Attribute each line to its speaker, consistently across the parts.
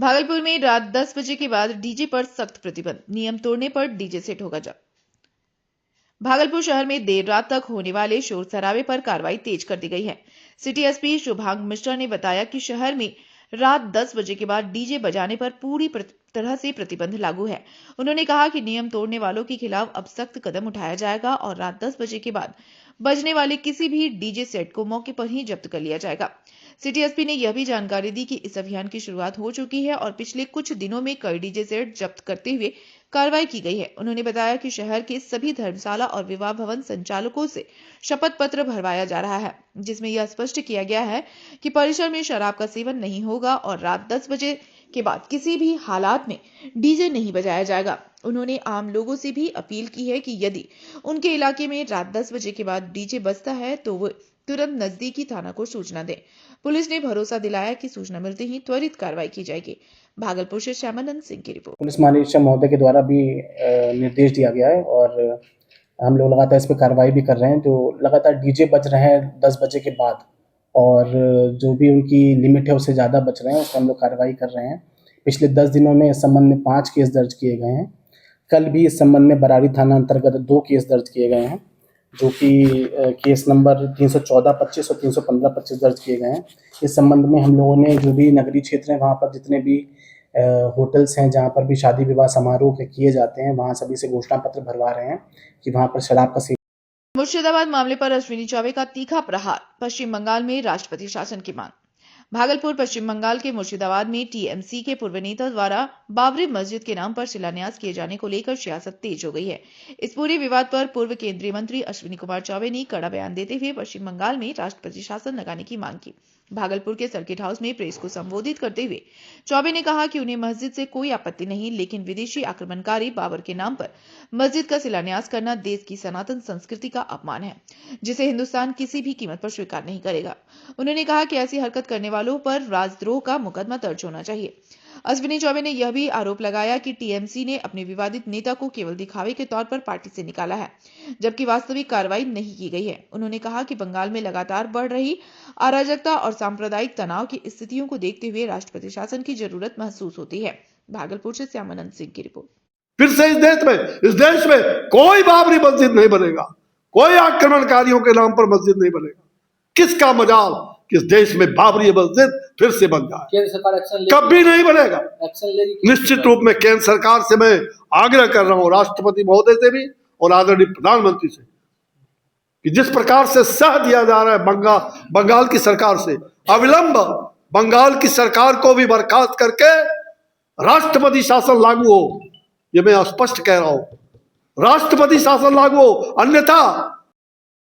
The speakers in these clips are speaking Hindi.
Speaker 1: भागलपुर में रात 10 बजे के बाद डीजे पर सख्त प्रतिबंध, नियम तोड़ने पर डीजे सेट होगा जब्त। भागलपुर शहर में देर रात तक होने वाले शोर शराबे पर कार्रवाई तेज कर दी गई है। सिटी एसपी शुभांग मिश्रा ने बताया कि शहर में रात 10 बजे के बाद डीजे बजाने पर पूरी तरह से प्रतिबंध लागू है। उन्होंने कहा कि नियम तोड़ने वालों के खिलाफ अब सख्त कदम उठाया जाएगा और रात 10 बजे के बाद बजने वाले किसी भी डीजे सेट को मौके पर ही जब्त कर लिया जाएगा। सिटी एसपी ने यह भी जानकारी दी कि इस अभियान की शुरुआत हो चुकी है और पिछले कुछ दिनों में कई डीजे सेट जब्त करते हुए कार्रवाई की गई है। उन्होंने बताया कि शहर के सभी धर्मशाला और विवाह भवन संचालकों से शपथ पत्र भरवाया जा रहा है, जिसमें यह स्पष्ट किया गया है कि परिसर में शराब का सेवन नहीं होगा और रात 10 बजे के बाद किसी भी हालात में डीजे नहीं बजाया जाएगा। उन्होंने आम लोगों से भी अपील की है कि यदि उनके इलाके में रात 10 बजे के बाद डीजे बजता है तो वो तुरंत नजदीकी थाना को सूचना दें। पुलिस ने भरोसा दिलाया कि सूचना मिलते ही त्वरित कार्रवाई की जाएगी। भागलपुर से श्यामानंद सिंह की रिपोर्ट।
Speaker 2: पुलिस महानिरीक्षक महोदय के द्वारा भी निर्देश दिया गया है और हम लोग लगातार इस पर कार्रवाई भी कर रहे हैं। जो लगातार डीजे बज रहे हैं 10 बजे के बाद और जो भी उनकी लिमिट है उससे ज़्यादा बच रहे हैं, उस पर हम लोग कार्रवाई कर रहे हैं। पिछले 10 दिनों में इस संबंध में 5 केस दर्ज किए गए हैं। कल भी इस संबंध में बरारी थाना अंतर्गत 2 केस दर्ज किए गए हैं, जो कि केस नंबर 314-25 और 315-25 दर्ज किए गए हैं। इस संबंध में हम लोगों ने जो भी नगरीय क्षेत्र हैं वहाँ पर जितने भी होटल्स हैं जहाँ पर भी शादी विवाह समारोह के किए जाते हैं, वहाँ सभी से घोषणा पत्र भरवा रहे हैं कि वहाँ पर शराब का सेवन।
Speaker 1: मुर्शिदाबाद मामले पर अश्विनी चौबे का तीखा प्रहार, पश्चिम बंगाल में राष्ट्रपति शासन की मांग। भागलपुर पश्चिम बंगाल के मुर्शिदाबाद में टीएमसी के पूर्व नेता द्वारा बाबरी मस्जिद के नाम पर शिलान्यास किए जाने को लेकर सियासत तेज हो गई है। इस पूरे विवाद पर पूर्व केंद्रीय मंत्री अश्विनी कुमार चौबे ने कड़ा बयान देते हुए पश्चिम बंगाल में राष्ट्रपति शासन लगाने की मांग की। भागलपुर के सर्किट हाउस में प्रेस को संबोधित करते हुए चौबे ने कहा कि उन्हें मस्जिद से कोई आपत्ति नहीं, लेकिन विदेशी आक्रमणकारी बाबर के नाम पर मस्जिद का शिलान्यास करना देश की सनातन संस्कृति का अपमान है, जिसे हिंदुस्तान किसी भी कीमत पर स्वीकार नहीं करेगा। उन्होंने कहा कि ऐसी हरकत करने वालों पर राजद्रोह का मुकदमा दर्ज होना चाहिए। अश्विनी चौबे ने यह भी आरोप लगाया कि टीएमसी ने अपने विवादित नेता को केवल दिखावे के तौर पर पार्टी से निकाला है, जबकि वास्तविक कार्रवाई नहीं की गई है। उन्होंने कहा कि बंगाल में लगातार बढ़ रही अराजकता और सांप्रदायिक तनाव की स्थितियों को देखते हुए राष्ट्रपति शासन की जरूरत महसूस होती है। भागलपुर से श्यामानंद सिंह की रिपोर्ट।
Speaker 3: फिर से इस देश में कोई बाबरी मस्जिद नहीं बनेगा, कोई आक्रमणकारियों के नाम पर मस्जिद नहीं बनेगा। किसका मजाल कि इस देश में बाबरी मस्जिद फिर से बन जाए। केंद्र सरकार एक्शन लेगी, कभी नहीं बनेगा। एक्शन लेगी निश्चित रूप में। केंद्र सरकार से मैं आग्रह कर रहा हूं, राष्ट्रपति महोदय से भी और आदरणीय प्रधानमंत्री से, कि जिस प्रकार से सह दिया जा रहा है बंगाल की सरकार से, अविलंब बंगाल की सरकार को भी बर्खास्त करके राष्ट्रपति शासन लागू हो। ये मैं स्पष्ट कह रहा हूं, राष्ट्रपति शासन लागू हो, अन्यथा।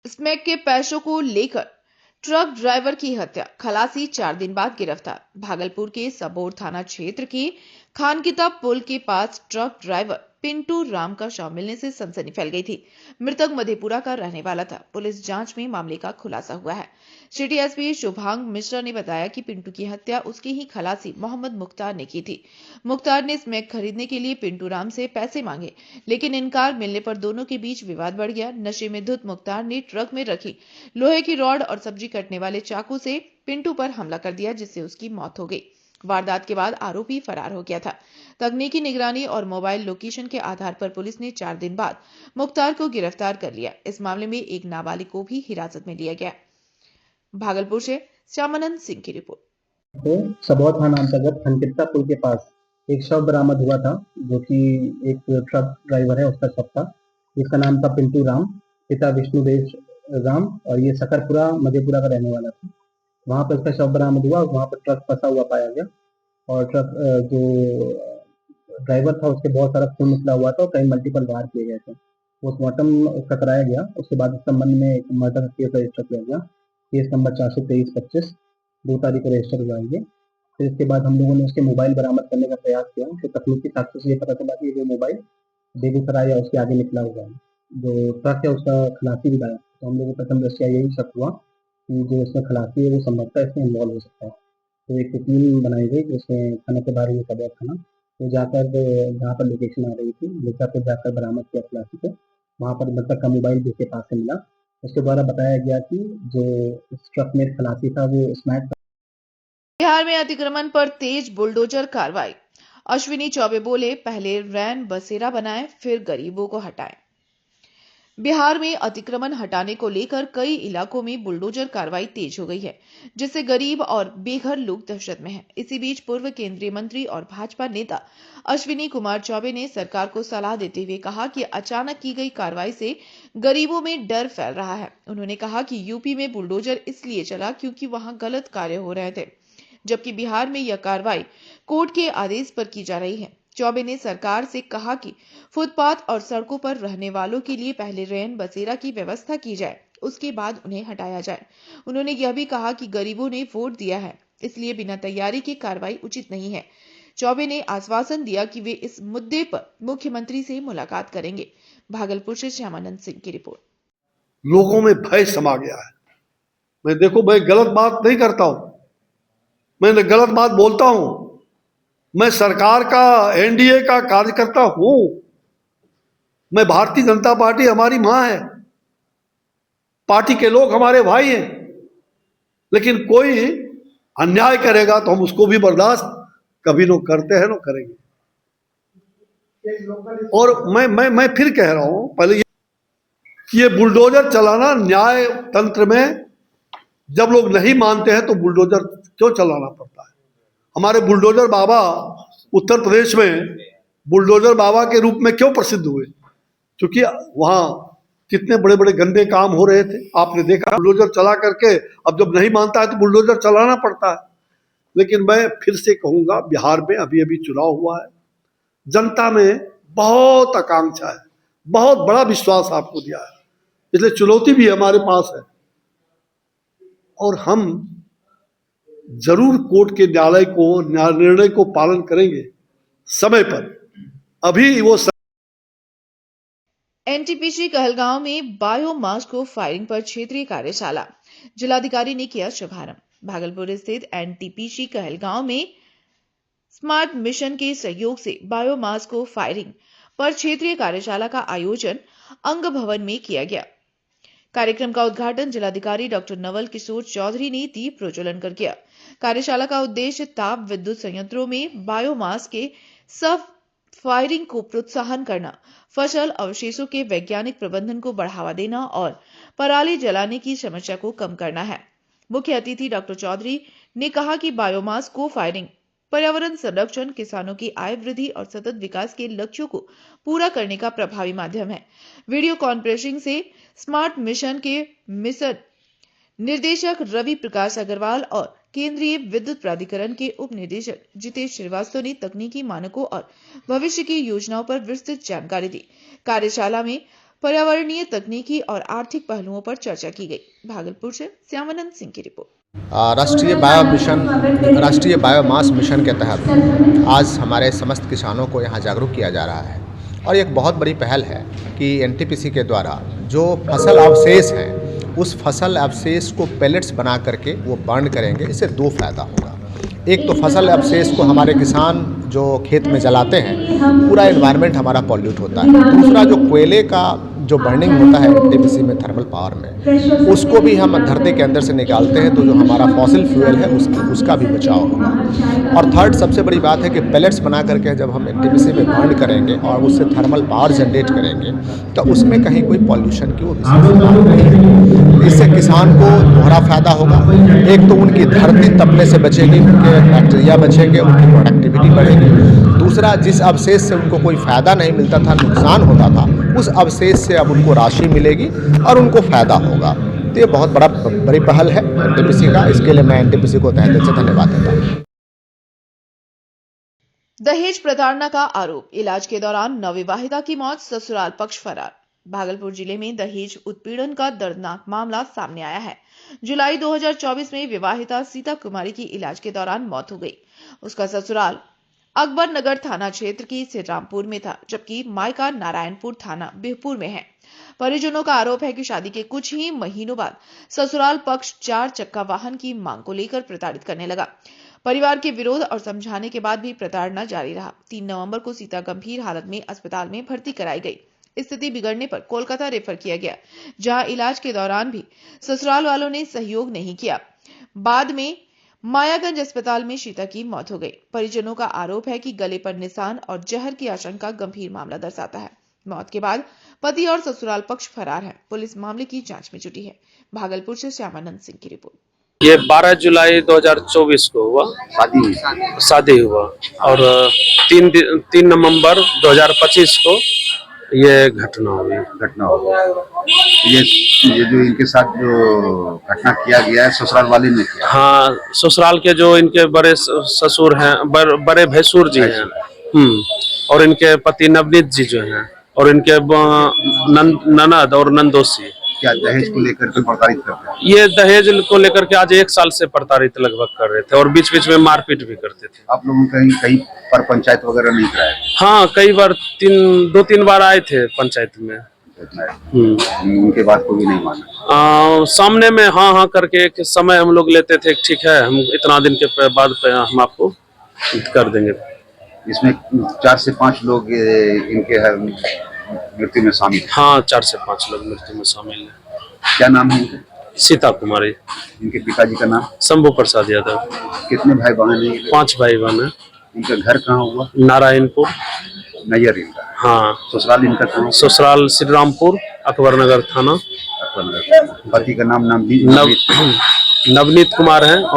Speaker 1: स्मैक के पैसों को लेकर ट्रक ड्राइवर की हत्या, खलासी 4 दिन बाद गिरफ्तार। भागलपुर के सबौर थाना क्षेत्र के खानकिता पुल के पास ट्रक ड्राइवर पिंटू राम का शव मिलने से सनसनी फैल गई थी। मृतक मधेपुरा का रहने वाला था। पुलिस जांच में मामले का खुलासा हुआ है। सिटी एसपी शुभांग मिश्रा ने बताया कि पिंटू की हत्या उसके ही खलासी मोहम्मद मुख्तार ने की थी। मुख्तार ने स्मैक खरीदने के लिए पिंटू राम से पैसे मांगे, लेकिन इनकार मिलने पर दोनों के बीच विवाद बढ़ गया। नशे में धुत मुख्तार ने ट्रक में रखी लोहे की रॉड और सब्जी कटने वाले चाकू से पिंटू पर हमला कर दिया, जिससे उसकी मौत हो गई। वारदात के बाद आरोपी फरार हो गया था। तकनीकी निगरानी और मोबाइल लोकेशन के आधार पर पुलिस ने 4 दिन बाद मुख्तार को गिरफ्तार कर लिया। इस मामले में एक नाबालिग को भी हिरासत में लिया गया। भागलपुर से श्यामानंद सिंह की रिपोर्ट।
Speaker 2: तो सबौर थाना अंतर्गत खनकिता पुल के पास एक शव बरामद हुआ था, जो कि एक ट्रक ड्राइवर है उसका शव था। इसका नाम था पिंटू राम, पिता विष्णुदेव राम, और ये सकरपुरा मधेपुरा का रहने वाला था। वहाँ पर इसका शव बरामद हुआ, वहाँ पर ट्रक फंसा हुआ पाया गया और ट्रक जो ड्राइवर था उसके बहुत सारा खून निकला हुआ था और कई मल्टीपल वार किए गए थे। पोस्टमार्टम उसका कराया गया। उसके बाद इस संबंध में एक मर्डर केस रजिस्टर किया गया, केस नंबर 423-25, 2 तारीख को रजिस्टर हुआ है। फिर इसके बाद हम लोगों ने उसके मोबाइल बरामद करने का प्रयास किया। तो तकनीकी साक्ष्य से ये पता चला कि वो मोबाइल बेगूसराय या उसके आगे निकला हुआ है। जो ट्रक है उसका खलासी भी गायब। तो हम लोगों को प्रथम दृष्टया यही शक हुआ कि जो इसमें खलासी है वो संभवतः इसमें इन्वॉल्व हो सकता है। तो एक टीम बनाई गई जिसमें थाना के बारे में सबौर थाना, तो जाकर जहाँ पर लोकेशन आ रही थी मिर्जापुर जाकर बरामद किया खलासी को। वहाँ पर मृतक का मोबाइल जिसके पास से मिला, उसके द्वारा बताया गया कि जो इस ट्रक में खलासी था वो स्मैक
Speaker 1: बिहार में अतिक्रमण पर तेज बुलडोजर कार्रवाई। अश्विनी चौबे बोले, पहले रैन बसेरा बनाएं, फिर गरीबों को हटाएं। बिहार में अतिक्रमण हटाने को लेकर कई इलाकों में बुलडोजर कार्रवाई तेज हो गई है, जिससे गरीब और बेघर लोग दहशत में हैं। इसी बीच पूर्व केंद्रीय मंत्री और भाजपा नेता अश्विनी कुमार चौबे ने सरकार को सलाह देते हुए कहा कि अचानक की गई कार्रवाई से गरीबों में डर फैल रहा है। उन्होंने कहा कि यूपी में बुलडोजर इसलिए चला क्योंकि वहां गलत कार्य हो रहे थे, जबकि बिहार में यह कार्रवाई कोर्ट के आदेश पर की जा रही है। चौबे ने सरकार से कहा कि फुटपाथ और सड़कों पर रहने वालों के लिए पहले रैन बसेरा की व्यवस्था की जाए, उसके बाद उन्हें हटाया जाए। उन्होंने यह भी कहा कि गरीबों ने वोट दिया है, इसलिए बिना तैयारी के कार्रवाई उचित नहीं है। चौबे ने आश्वासन दिया कि वे इस मुद्दे पर मुख्यमंत्री से मुलाकात करेंगे। भागलपुर से श्यामानंद सिंह की रिपोर्ट।
Speaker 3: लोगों में भय समा गया है। मैं गलत बात नहीं करता हूं, मैं गलत बात बोलता हूं। मैं सरकार का, एनडीए का कार्यकर्ता हूं। मैं भारतीय जनता पार्टी हमारी मां है, पार्टी के लोग हमारे भाई हैं। लेकिन कोई अन्याय करेगा तो हम उसको भी बर्दाश्त कभी न करते हैं, न करेंगे। और मैं फिर कह रहा हूं, पहले ये बुलडोजर चलाना न्याय तंत्र में जब लोग नहीं मानते हैं तो बुलडोजर क्यों चलाना पड़ता है। हमारे बुलडोजर बाबा उत्तर प्रदेश में बुलडोजर बाबा के रूप में क्यों प्रसिद्ध हुए? क्योंकि वहां कितने बड़े बड़े गंदे काम हो रहे थे, आपने देखा। बुलडोजर चला करके अब जब नहीं मानता है तो बुलडोजर चलाना पड़ता है। लेकिन मैं फिर से कहूंगा, बिहार में अभी अभी चुनाव हुआ है, जनता में बहुत आकांक्षा है, बहुत बड़ा विश्वास आपको दिया है, इसलिए चुनौती भी हमारे पास है। और हम जरूर कोर्ट के निर्णय को पालन करेंगे समय पर। अभी वो
Speaker 1: एनटीपीसी कहलगांव में बायोमास को फायरिंग पर क्षेत्रीय कार्यशाला, जिलाधिकारी ने किया शुभारंभ। भागलपुर स्थित एनटीपीसी कहलगांव में स्मार्ट मिशन के सहयोग से बायोमास को फायरिंग पर क्षेत्रीय कार्यशाला का आयोजन अंग भवन में किया गया। कार्यक्रम का उद्घाटन जिलाधिकारी डॉक्टर नवल किशोर चौधरी ने दीप प्रज्वलन कर किया। कार्यशाला का उद्देश्य ताप विद्युत संयंत्रों में बायोमास के सब फायरिंग को प्रोत्साहन करना, फसल अवशेषों के वैज्ञानिक प्रबंधन को बढ़ावा देना और पराली जलाने की समस्या को कम करना है। मुख्य अतिथि डॉक्टर चौधरी ने कहा कि बायोमास को फायरिंग पर्यावरण संरक्षण, किसानों की आय वृद्धि और सतत विकास के लक्ष्यों को पूरा करने का प्रभावी माध्यम है। वीडियो कॉन्फ्रेंसिंग से स्मार्ट मिशन के मिशन निर्देशक रवि प्रकाश अग्रवाल और केंद्रीय विद्युत प्राधिकरण के उप निदेशक जितेश श्रीवास्तव ने तकनीकी मानकों और भविष्य की योजनाओं पर विस्तृत जानकारी दी। कार्यशाला में पर्यावरणीय, तकनीकी और आर्थिक पहलुओं पर चर्चा की गई। भागलपुर से श्यामानंद सिंह की रिपोर्ट।
Speaker 4: राष्ट्रीय बायोमास मिशन के तहत आज हमारे समस्त किसानों को यहाँ जागरूक किया जा रहा है और एक बहुत बड़ी पहल है कि एनटीपीसी के द्वारा जो फसल अवशेष हैं उस फसल अवशेष को पेलेट्स बना करके वो बर्न करेंगे। इससे दो फायदा होगा। एक तो फसल अवशेष को हमारे किसान जो खेत में जलाते हैं, पूरा एनवायरनमेंट हमारा पॉल्यूट होता है। दूसरा जो कोयले का जो बर्निंग होता है एनटीपीसी में थर्मल पावर में, उसको भी हम धरती के अंदर से निकालते हैं तो जो हमारा फॉसिल फ्यूल है उसका भी बचाव होगा। और थर्ड सबसे बड़ी बात है कि पेलेट्स बना करके जब हम एनटीपीसी में बर्न करेंगे और उससे थर्मल पावर जनरेट करेंगे तो उसमें कहीं कोई पॉल्यूशन की वो विशेषता नहीं है। इससे किसान को दोहरा फायदा होगा। एक तो उनकी धरती तपने से बचेगी, उनके बैक्टीरिया बचेंगे, उनकी प्रोडक्टिविटी बढ़ेगी। दूसरा, जिस अवशेष से उनको कोई फायदा नहीं मिलता था, नुकसान होता था, उस अवशेष से अब उनको राशि मिलेगी और उनको फायदा होगा। तो ये बहुत बड़ी पहल है एनटीपीसी का। इसके लिए मैं एनटीपीसी को तहे दिल से धन्यवाद देता हूँ।
Speaker 1: दहेज प्रताड़ना का आरोप, इलाज के दौरान नवविवाहिता की मौत, ससुराल पक्ष फरार। भागलपुर जिले में दहेज उत्पीड़न का दर्दनाक मामला सामने आया है। जुलाई 2024 में विवाहिता सीता कुमारी की इलाज के दौरान मौत हो गई। उसका ससुराल अकबर नगर थाना क्षेत्र की श्रीरामपुर में था, जबकि मायका नारायणपुर थाना बिहपुर में है। परिजनों का आरोप है कि शादी के कुछ ही महीनों बाद ससुराल पक्ष 4 चक्का वाहन की मांग को लेकर प्रताड़ित करने लगा। परिवार के विरोध और समझाने के बाद भी प्रताड़ना जारी रहा। 3 नवंबर को सीता गंभीर हालत में अस्पताल में भर्ती कराई गई। स्थिति बिगड़ने पर कोलकाता रेफर किया गया, जहां इलाज के दौरान भी ससुराल वालों ने सहयोग नहीं किया। बाद में मायागंज अस्पताल में शीता की मौत हो गई। परिजनों का आरोप है कि गले पर निशान और जहर की आशंका गंभीर मामला दर्शाता है। मौत के बाद पति और ससुराल पक्ष फरार है। पुलिस मामले की जांच में जुटी है। भागलपुर से श्यामानंद सिंह की रिपोर्ट।
Speaker 5: ये 12 जुलाई 2024 को हुआ, शादी हुआ और 3 नवंबर 2025 को ये घटना हुई।
Speaker 6: ये जो इनके साथ जो घटना किया गया है ससुराल वाले ने किया।
Speaker 5: हाँ, ससुराल के जो इनके बड़े ससुर हैं, बड़े भैंसुर जी हैं, और इनके पति नवनीत जी जो हैं, और इनके ननद और नंदोसी।
Speaker 6: क्या दहेज को लेकर के प्रताड़ित करते हैं?
Speaker 5: ये दहेज को लेकर के आज 1 साल से प्रताड़ित लगभग कर रहे थे और बीच बीच में मारपीट भी करते थे।
Speaker 6: आप लोगों कहीं पर पंचायत वगैरह नहीं कराया?
Speaker 5: हाँ, कई बार 2-3 बार आए थे पंचायत में।
Speaker 6: उनके बात को भी नहीं माना?
Speaker 5: सामने में हाँ करके एक समय हम लोग लेते थे, ठीक है हम इतना दिन के बाद हम आपको कर देंगे।
Speaker 6: इसमें 4 से 5 लोग इनके मृत्यु में शामिल।
Speaker 5: हाँ, 4 से 5 लोग मृत्यु में शामिल हैं।
Speaker 6: क्या नाम है इनका?
Speaker 5: सीता कुमारी।
Speaker 6: इनके पिताजी का नाम?
Speaker 5: शंभू प्रसाद यादव।
Speaker 6: कितने भाई बहन हैं?
Speaker 5: 5 भाई बहन है।
Speaker 6: इनका घर कहाँ हुआ?
Speaker 5: नारायणपुर
Speaker 6: नैयर इनका।
Speaker 5: हाँ।
Speaker 6: ससुराल इनका कहाँ?
Speaker 5: ससुराल श्री रामपुर, अकबरनगर थाना।
Speaker 6: पति का नाम
Speaker 5: नवनीत कुमार है।